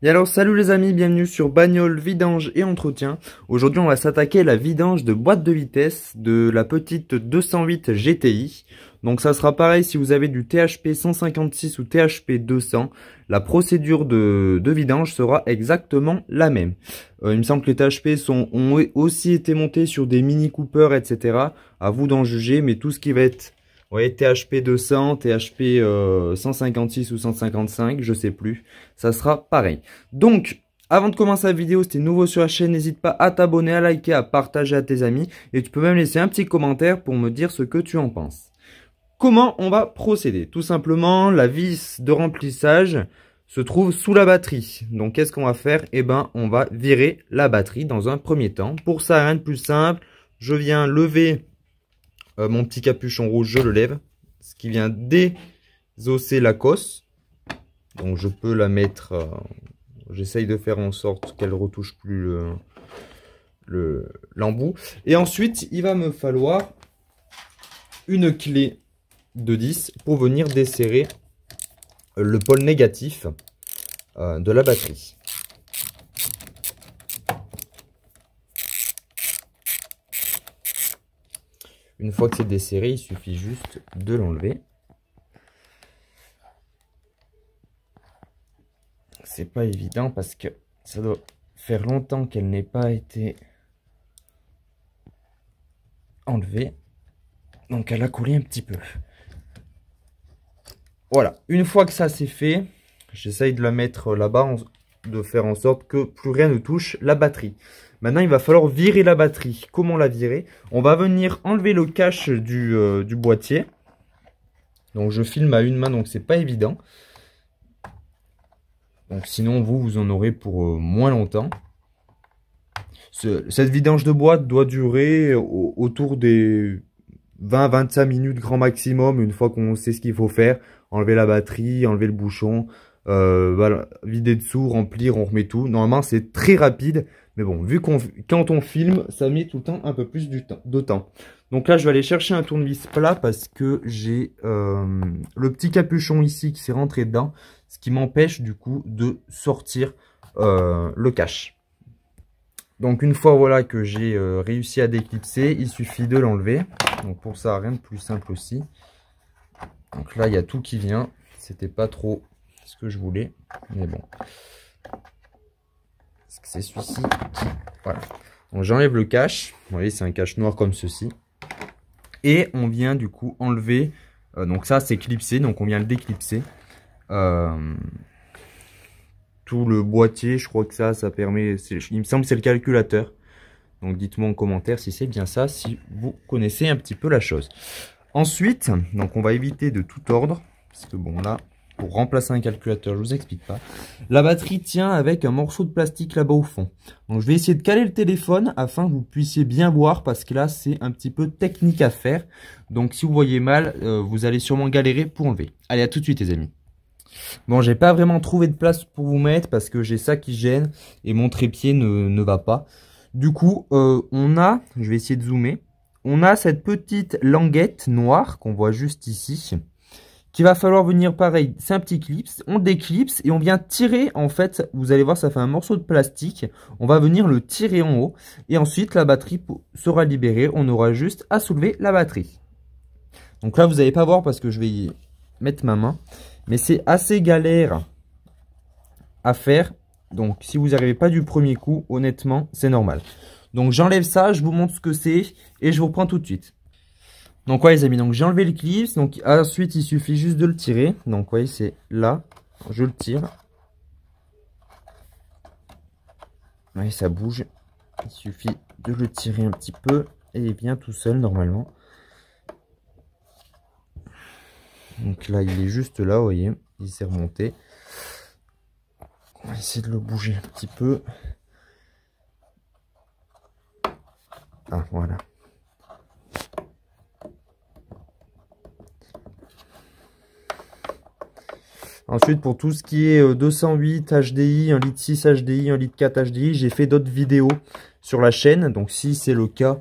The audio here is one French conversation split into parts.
Et alors salut les amis, bienvenue sur Bagnole, Vidange et Entretien. Aujourd'hui on va s'attaquer à la vidange de boîte de vitesse de la petite 208 GTI. Donc ça sera pareil si vous avez du THP 156 ou THP 200. La procédure de vidange sera exactement la même. Il me semble que les THP ont aussi été montés sur des Mini Cooper, etc. À vous d'en juger, mais tout ce qui va être... Ouais, THP 200, THP 156 ou 155, je sais plus. Ça sera pareil. Donc, avant de commencer la vidéo, si tu es nouveau sur la chaîne, n'hésite pas à t'abonner, à liker, à partager à tes amis. Et tu peux même laisser un petit commentaire pour me dire ce que tu en penses. Comment on va procéder? Tout simplement, la vis de remplissage se trouve sous la batterie. Donc, qu'est-ce qu'on va faire? Eh ben, on va virer la batterie dans un premier temps. Pour ça, rien de plus simple. Je viens lever... mon petit capuchon rouge, je le lève. Ce qui vient désosser la cosse. Donc je peux la mettre... j'essaye de faire en sorte qu'elle ne retouche plus l'embout. Et ensuite, il va me falloir une clé de 10 pour venir desserrer le pôle négatif de la batterie. Une fois que c'est desserré, il suffit juste de l'enlever. C'est pas évident parce que ça doit faire longtemps qu'elle n'ait pas été enlevée. Donc elle a coulé un petit peu. Voilà, une fois que ça c'est fait, j'essaye de la mettre là-bas, de faire en sorte que plus rien ne touche la batterie. Maintenant, il va falloir virer la batterie. Comment la virer? On va venir enlever le cache du boîtier. Donc, je filme à une main, donc c'est pas évident. Donc, sinon, vous en aurez pour moins longtemps. Cette vidange de boîte doit durer autour des 20-25 minutes grand maximum. Une fois qu'on sait ce qu'il faut faire. Enlever la batterie, enlever le bouchon. Voilà, vider dessous, remplir, on remet tout. Normalement, c'est très rapide. Mais bon, vu quand on filme, ça met tout le temps un peu plus de temps. Donc là, je vais aller chercher un tournevis plat parce que j'ai le petit capuchon ici qui s'est rentré dedans. Ce qui m'empêche du coup de sortir le cache. Donc une fois voilà que j'ai réussi à déclipser, il suffit de l'enlever. Donc pour ça, rien de plus simple aussi. Donc là, il y a tout qui vient. C'était pas trop ce que je voulais. Mais bon. C'est celui-ci qui... Voilà. Donc j'enlève le cache. Vous voyez, c'est un cache noir comme ceci. Et on vient du coup enlever... donc ça, c'est clipsé. Donc on vient le déclipser. Tout le boîtier, je crois que ça permet... Il me semble que c'est le calculateur. Donc dites-moi en commentaire si c'est bien ça, si vous connaissez un petit peu la chose. Ensuite, donc on va éviter de tout tordre. Parce que bon là... Pour remplacer un calculateur, je vous explique pas. La batterie tient avec un morceau de plastique là-bas au fond. Donc je vais essayer de caler le téléphone afin que vous puissiez bien voir parce que là c'est un petit peu technique à faire. Donc si vous voyez mal, vous allez sûrement galérer pour enlever. Allez, à tout de suite les amis. Bon, j'ai pas vraiment trouvé de place pour vous mettre parce que j'ai ça qui gêne et mon trépied ne va pas. Du coup, on a, je vais essayer de zoomer, on a cette petite languette noire qu'on voit juste ici. Qu'il va falloir venir pareil, c'est un petit clip, on déclipse et on vient tirer en fait, vous allez voir ça fait un morceau de plastique, on va venir le tirer en haut et ensuite la batterie sera libérée, on aura juste à soulever la batterie. Donc là vous n'allez pas voir parce que je vais y mettre ma main, mais c'est assez galère à faire, donc si vous n'y arrivez pas du premier coup, honnêtement c'est normal. Donc j'enlève ça, je vous montre ce que c'est et je vous reprends tout de suite. Donc ouais les amis, donc j'ai enlevé le clip, donc ensuite il suffit juste de le tirer. Donc ouais, c'est là, je le tire. Ouais, ça bouge. Il suffit de le tirer un petit peu et il vient tout seul normalement. Donc là il est juste là, vous voyez, il s'est remonté. On va essayer de le bouger un petit peu. Ah voilà. Ensuite, pour tout ce qui est 208 HDI, 1,6 litre HDI, 1,4 litre HDI, j'ai fait d'autres vidéos sur la chaîne. Donc, si c'est le cas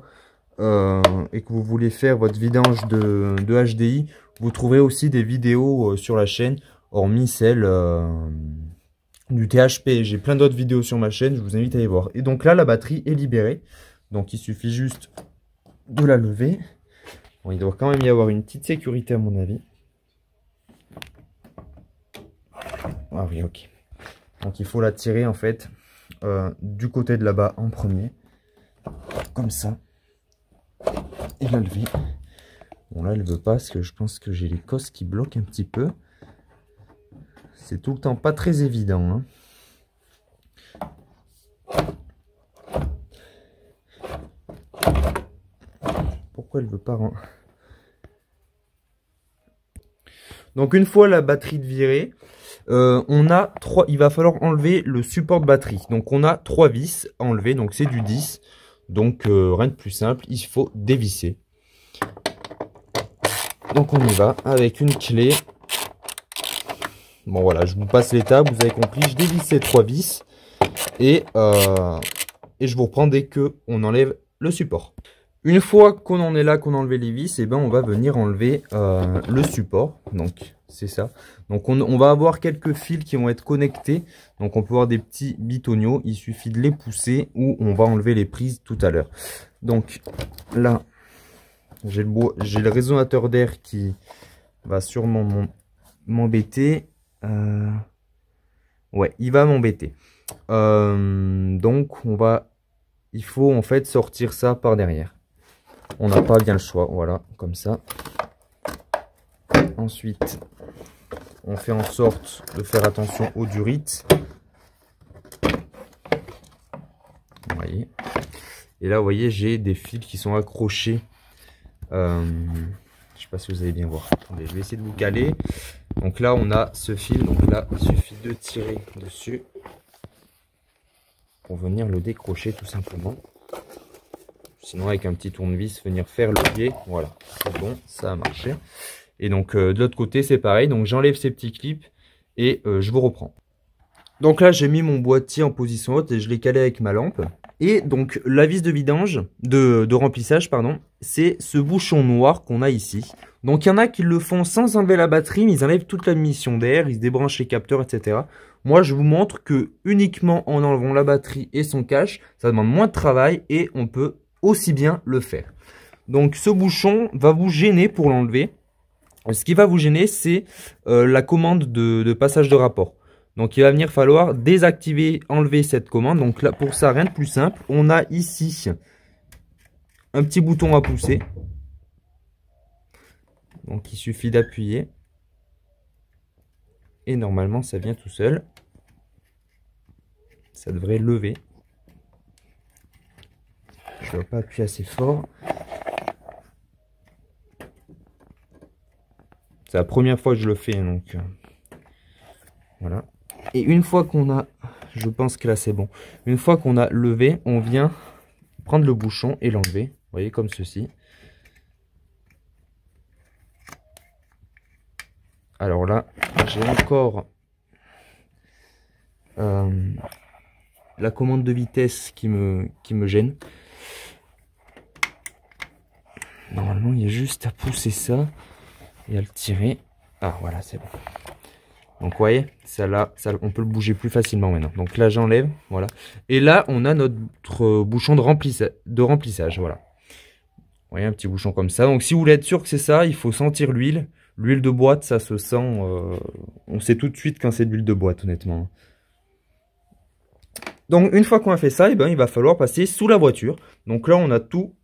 et que vous voulez faire votre vidange de HDI, vous trouverez aussi des vidéos sur la chaîne, hormis celle du THP. J'ai plein d'autres vidéos sur ma chaîne, je vous invite à aller voir. Et donc là, la batterie est libérée. Donc il suffit juste de la lever. Bon, il doit quand même y avoir une petite sécurité à mon avis. Ah oui, ok. Donc il faut la tirer en fait du côté de là-bas en premier. Comme ça. Et la lever. Bon là elle veut pas parce que je pense que j'ai les cosses qui bloquent un petit peu. C'est tout le temps pas très évident. Pourquoi elle veut pas rentrer? Donc une fois la batterie virée, il va falloir enlever le support de batterie. Donc on a 3 vis à enlever, donc c'est du 10. Donc rien de plus simple, il faut dévisser. Donc on y va avec une clé. Bon voilà, je vous passe l'étape, vous avez compris, je dévisse ces 3 vis et je vous reprends dès que on enlève le support. Une fois qu'on en est là, qu'on a enlevé les vis, et ben on va venir enlever le support. Donc c'est ça. Donc on va avoir quelques fils qui vont être connectés. Donc on peut avoir des petits bitonio. Il suffit de les pousser ou on va enlever les prises tout à l'heure. Donc là, j'ai le résonateur d'air qui va sûrement m'embêter. Ouais, il va m'embêter. Donc il faut en fait sortir ça par derrière. On n'a pas bien le choix, voilà, comme ça. Ensuite, on fait en sorte de faire attention aux durites. Vous voyez. Et là, vous voyez, j'ai des fils qui sont accrochés. Je ne sais pas si vous allez bien voir. Attendez, je vais essayer de vous caler. Donc là, on a ce fil. Donc là, il suffit de tirer dessus pour venir le décrocher tout simplement. Sinon, avec un petit tournevis, venir faire le pied. Voilà, c'est bon, ça a marché. Et donc, de l'autre côté, c'est pareil. Donc, j'enlève ces petits clips et je vous reprends. Donc là, j'ai mis mon boîtier en position haute et je l'ai calé avec ma lampe. Et donc, la vis de vidange, de remplissage, pardon, c'est ce bouchon noir qu'on a ici. Donc, il y en a qui le font sans enlever la batterie, mais ils enlèvent toute la mission d'air, ils se débranchent les capteurs, etc. Moi, je vous montre que uniquement en enlevant la batterie et son cache, ça demande moins de travail et on peut aussi bien le faire. Donc, ce bouchon va vous gêner pour l'enlever. Ce qui va vous gêner, c'est la commande de passage de rapport. Donc, il va venir falloir désactiver, enlever cette commande. Donc, là, pour ça, rien de plus simple. On a ici un petit bouton à pousser. Donc, il suffit d'appuyer. Et normalement, ça vient tout seul. Ça devrait lever. Je ne dois pas appuyer assez fort. C'est la première fois que je le fais, donc voilà. Et une fois qu'on a, je pense que là c'est bon. Une fois qu'on a levé, on vient prendre le bouchon et l'enlever. Vous voyez, comme ceci. Alors là, j'ai encore la commande de vitesse qui me gêne. Normalement, il y a juste à pousser ça et à le tirer. Ah, voilà, c'est bon. Donc, vous voyez, ça là, on peut le bouger plus facilement maintenant. Donc là, j'enlève, voilà. Et là, on a notre bouchon de remplissage, voilà. Vous voyez, un petit bouchon comme ça. Donc, si vous voulez être sûr que c'est ça, il faut sentir l'huile. L'huile de boîte, ça se sent... on sait tout de suite quand c'est de l'huile de boîte, honnêtement. Donc, une fois qu'on a fait ça, eh ben, il va falloir passer sous la voiture. Donc là, on a tout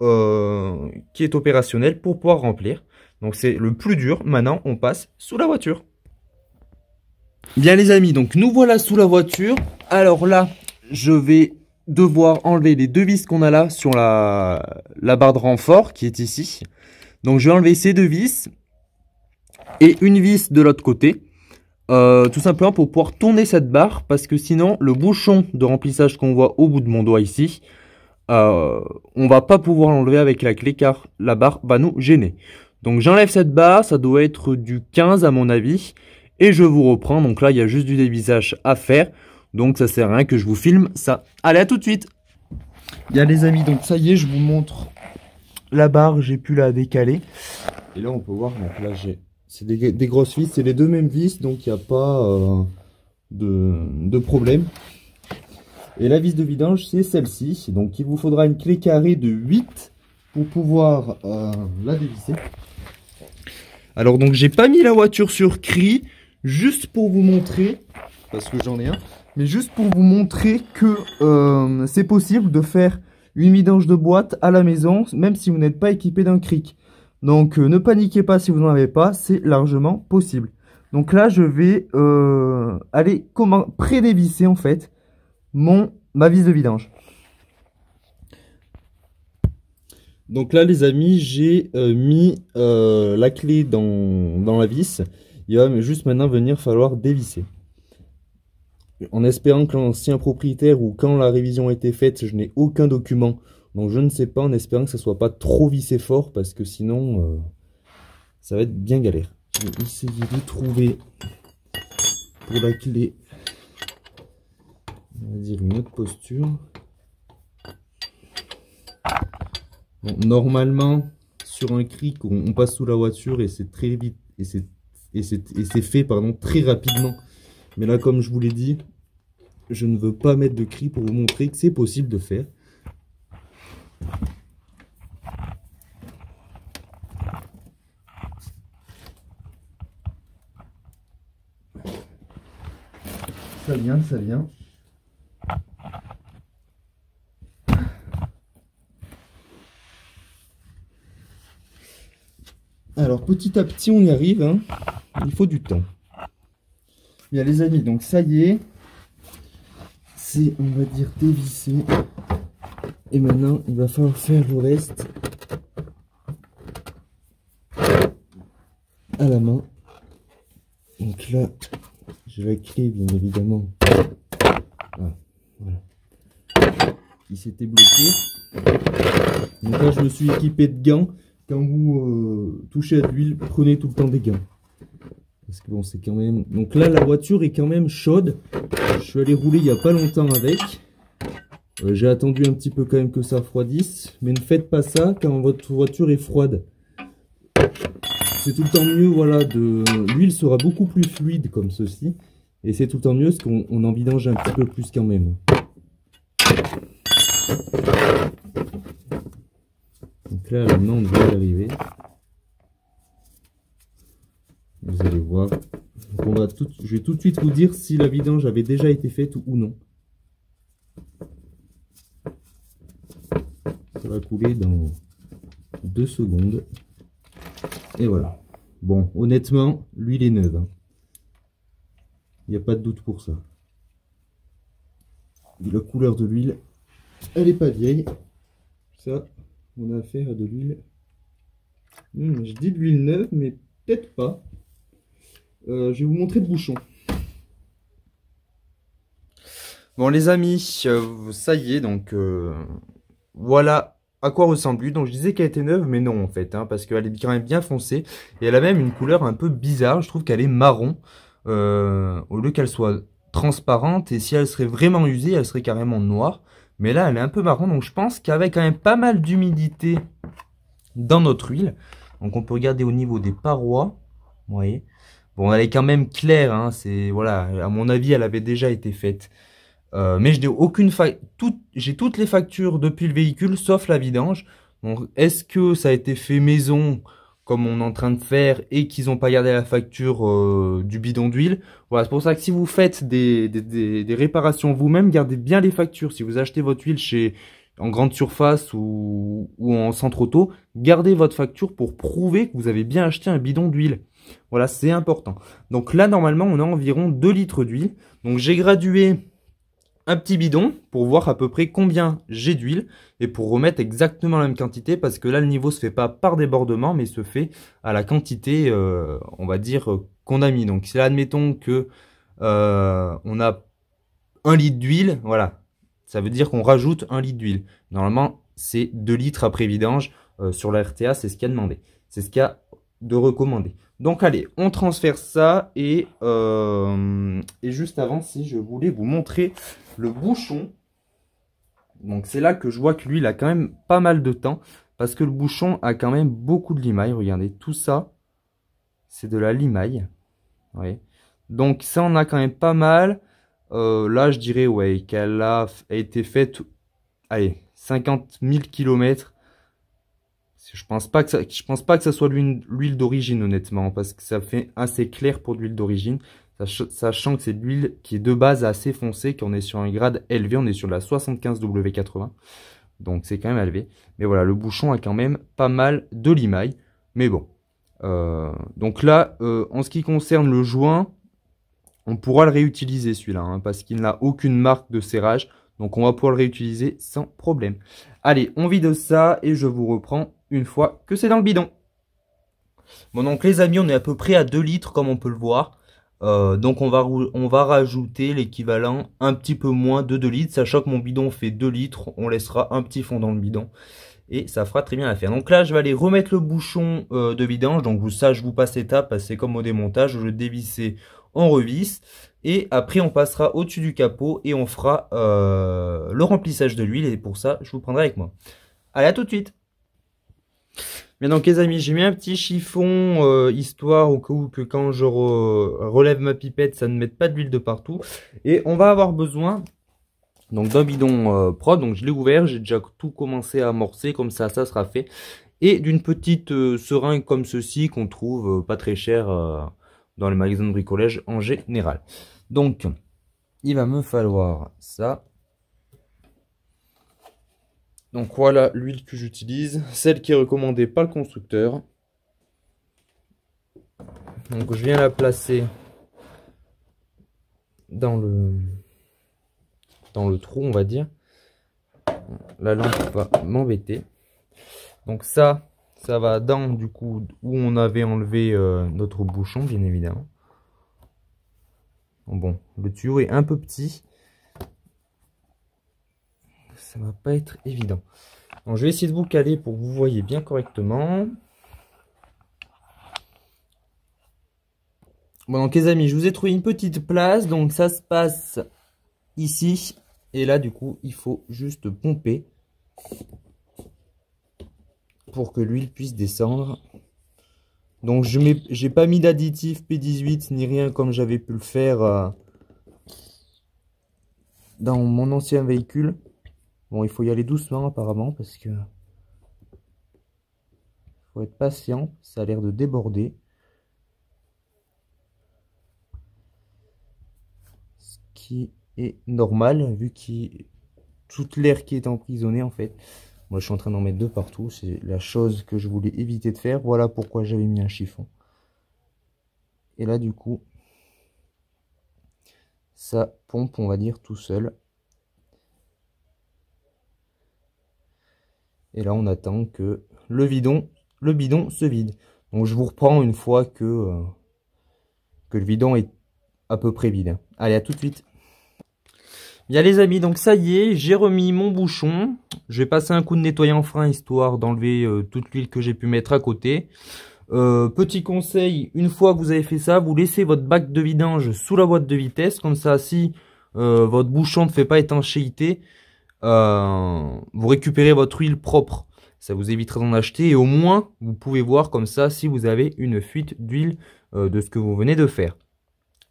qui est opérationnel pour pouvoir remplir. Donc, c'est le plus dur. Maintenant, on passe sous la voiture. Bien, les amis, donc nous voilà sous la voiture. Alors là, je vais devoir enlever les 2 vis qu'on a là sur la barre de renfort qui est ici. Donc, je vais enlever ces 2 vis et une vis de l'autre côté. Tout simplement pour pouvoir tourner cette barre, parce que sinon le bouchon de remplissage qu'on voit au bout de mon doigt ici, on va pas pouvoir l'enlever avec la clé car la barre va nous gêner. Donc j'enlève cette barre, ça doit être du 15 à mon avis, et je vous reprends. Donc là il y a juste du dévissage à faire, donc ça sert à rien que je vous filme ça. Allez, à tout de suite. Bien les amis, donc ça y est, je vous montre la barre, j'ai pu la décaler. Et là on peut voir, donc là c'est des grosses vis, c'est les 2 mêmes vis, donc il n'y a pas de problème. Et la vis de vidange, c'est celle-ci. Donc il vous faudra une clé carrée de 8 pour pouvoir la dévisser. Alors donc j'ai pas mis la voiture sur cri, juste pour vous montrer, parce que j'en ai un, mais juste pour vous montrer que c'est possible de faire une vidange de boîte à la maison, même si vous n'êtes pas équipé d'un cric. Donc ne paniquez pas si vous n'en avez pas, c'est largement possible. Donc là je vais aller pré-dévisser en fait ma vis de vidange. Donc là les amis, j'ai mis la clé dans la vis. Il va juste maintenant falloir dévisser. En espérant que l'ancien propriétaire ou quand la révision a été faite, je n'ai aucun document. Donc je ne sais pas, en espérant que ça soit pas trop vissé fort, parce que sinon ça va être bien galère. Je vais essayer de trouver pour la clé, on va dire une autre posture. Bon, normalement sur un cric on passe sous la voiture et c'est très vite et c'est fait pardon très rapidement. Mais là, comme je vous l'ai dit, je ne veux pas mettre de cri pour vous montrer que c'est possible de faire. Ça vient, ça vient. Alors, petit à petit, on y arrive, hein. Il faut du temps. Bien les amis, donc ça y est, c'est on va dire dévissé. Et maintenant il va falloir faire le reste à la main. Donc là, j'ai la clé bien évidemment. Voilà. Qui s'était bloqué. Donc là je me suis équipé de gants. Quand vous touchez à l'huile, prenez tout le temps des gants. Parce que bon, c'est quand même... Donc là, la voiture est quand même chaude. Je suis allé rouler il n'y a pas longtemps avec. J'ai attendu un petit peu quand même que ça refroidisse. Mais ne faites pas ça quand votre voiture est froide. C'est tout le temps mieux, voilà, l'huile sera beaucoup plus fluide comme ceci. Et c'est tout le temps mieux parce qu'on en vidange un petit peu plus quand même. Donc là, maintenant, on devrait y arriver. Vous allez voir. Donc je vais tout de suite vous dire si la vidange avait déjà été faite ou non. Ça va couler dans 2 secondes. Et voilà. Bon, honnêtement, l'huile est neuve. Hein. Il n'y a pas de doute pour ça. Et la couleur de l'huile, elle n'est pas vieille. Ça, on a affaire à de l'huile. Je dis de l'huile neuve, mais peut-être pas. Je vais vous montrer le bouchon. Bon les amis, ça y est, donc voilà à quoi ressemble l'huile. Donc je disais qu'elle était neuve, mais non en fait, hein, parce qu'elle est quand même bien foncée. Et elle a même une couleur un peu bizarre, je trouve qu'elle est marron, au lieu qu'elle soit transparente. Et si elle serait vraiment usée, elle serait carrément noire. Mais là, elle est un peu marron, donc je pense qu'avec quand même pas mal d'humidité dans notre huile, donc on peut regarder au niveau des parois, vous voyez. Bon, elle est quand même claire, hein, voilà, à mon avis, elle avait déjà été faite. Mais je n'ai aucune j'ai toutes les factures depuis le véhicule, sauf la vidange. Donc, est-ce que ça a été fait maison, comme on est en train de faire, et qu'ils n'ont pas gardé la facture du bidon d'huile? Voilà, c'est pour ça que si vous faites des réparations vous-même, gardez bien les factures. Si vous achetez votre huile en grande surface ou en centre auto, gardez votre facture pour prouver que vous avez bien acheté un bidon d'huile. Voilà, c'est important. Donc là, normalement, on a environ 2 litres d'huile. Donc j'ai gradué un petit bidon pour voir à peu près combien j'ai d'huile et pour remettre exactement la même quantité, parce que là, le niveau se fait pas par débordement, mais se fait à la quantité, on va dire, qu'on a mis. Donc si là, admettons que on a 1 litre d'huile, voilà, ça veut dire qu'on rajoute 1 litre d'huile. Normalement, c'est 2 litres après vidange. Sur la RTA, c'est ce qu'il y a demandé. C'est ce qu'il y a de recommandé. Donc allez, on transfère ça et juste avant, si je voulais vous montrer le bouchon. Donc c'est là que je vois que l'huile a quand même pas mal de temps, parce que le bouchon a quand même beaucoup de limaille. Regardez, tout ça, c'est de la limaille. Ouais. Donc ça, on a quand même pas mal. Là, je dirais ouais, qu'elle a été faite, allez, 50 000 km. Je pense pas que ça soit l'huile d'origine, honnêtement, parce que ça fait assez clair pour de l'huile d'origine. Sachant que c'est de l'huile qui est de base assez foncée, qu'on est sur un grade élevé, on est sur la 75W80. Donc c'est quand même élevé. Mais voilà, le bouchon a quand même pas mal de limaille. Mais bon. Donc là, en ce qui concerne le joint, on pourra le réutiliser celui-là, hein, parce qu'il n'a aucune marque de serrage. Donc on va pouvoir le réutiliser sans problème. Allez, on vide ça et je vous reprends une fois que c'est dans le bidon. Bon, donc les amis, on est à peu près à 2 litres comme on peut le voir. Donc on va rajouter l'équivalent un petit peu moins de 2 litres. Sachant que mon bidon fait 2 litres, on laissera un petit fond dans le bidon. Et ça fera très bien l'affaire. Donc là, je vais aller remettre le bouchon de vidange. Donc ça, je vous passe l'étape, parce que c'est comme au démontage. Je vais le dévisser, on revisse. Et après, on passera au-dessus du capot et on fera le remplissage de l'huile. Et pour ça, je vous prendrai avec moi. Allez, à tout de suite. Bien, donc les amis, j'ai mis un petit chiffon, histoire au cas où que quand je relève ma pipette, ça ne mette pas d'huile de partout. Et on va avoir besoin donc d'un bidon prod. Donc je l'ai ouvert, j'ai déjà tout commencé à amorcer, comme ça sera fait. Et d'une petite seringue comme ceci qu'on trouve pas très cher dans les magasins de bricolage en général. Donc il va me falloir ça. Donc voilà l'huile que j'utilise, celle qui est recommandée par le constructeur. Donc je viens la placer dans le trou, on va dire. La lampe va m'embêter. Donc ça va dans du coup où on avait enlevé notre bouchon, bien évidemment. Bon, le tuyau est un peu petit. Ça va pas être évident. Donc je vais essayer de vous caler pour que vous voyez bien correctement. Bon, donc les amis, je vous ai trouvé une petite place. Donc ça se passe ici. Et là, du coup, il faut juste pomper pour que l'huile puisse descendre. Donc j'ai pas mis d'additif P18 ni rien comme j'avais pu le faire dans mon ancien véhicule. Bon, il faut y aller doucement apparemment parce que faut être patient, ça a l'air de déborder. Ce qui est normal vu qu'il toute l'air qui est emprisonné en fait. Moi je suis en train d'en mettre deux partout, c'est la chose que je voulais éviter de faire. Voilà pourquoi j'avais mis un chiffon. Et là du coup, ça pompe on va dire tout seul. Et là, on attend que le bidon se vide. Donc, je vous reprends une fois que le bidon est à peu près vide. Allez, à tout de suite. Bien les amis, donc ça y est, j'ai remis mon bouchon. Je vais passer un coup de nettoyant frein histoire d'enlever toute l'huile que j'ai pu mettre à côté. Petit conseil, une fois que vous avez fait ça, vous laissez votre bac de vidange sous la boîte de vitesse. Comme ça, si votre bouchon ne fait pas étanchéité, vous récupérez votre huile propre, ça vous évitera d'en acheter et au moins vous pouvez voir comme ça si vous avez une fuite d'huile de ce que vous venez de faire.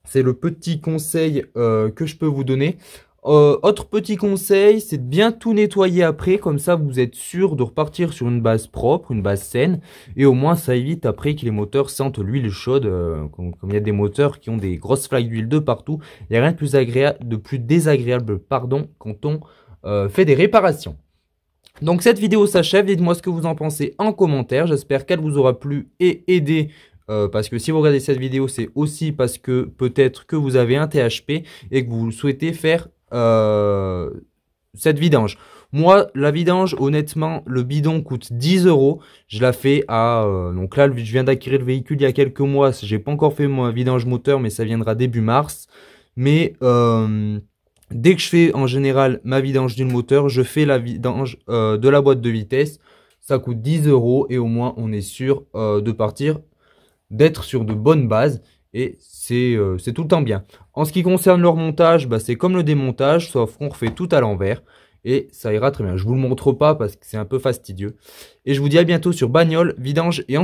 C'est le petit conseil que je peux vous donner. Autre petit conseil, c'est de bien tout nettoyer après, comme ça vous êtes sûr de repartir sur une base propre, une base saine, et au moins ça évite après que les moteurs sentent l'huile chaude, comme il y a des moteurs qui ont des grosses flaques d'huile de partout. Il n'y a rien de plus désagréable quand on fait des réparations. Donc cette vidéo s'achève, dites-moi ce que vous en pensez en commentaire, j'espère qu'elle vous aura plu et aidé, parce que si vous regardez cette vidéo c'est aussi parce que peut-être que vous avez un THP et que vous souhaitez faire cette vidange. Moi la vidange honnêtement le bidon coûte 10 €, je la fais à, donc là je viens d'acquérir le véhicule il y a quelques mois, j'ai pas encore fait ma vidange moteur mais ça viendra début mars, mais dès que je fais en général ma vidange du moteur, je fais la vidange de la boîte de vitesse. Ça coûte 10 € et au moins on est sûr de partir, d'être sur de bonnes bases et c'est tout le temps bien. En ce qui concerne le remontage, bah, c'est comme le démontage, sauf qu'on refait tout à l'envers et ça ira très bien. Je vous le montre pas parce que c'est un peu fastidieux. Et je vous dis à bientôt sur bagnole, vidange et entretien.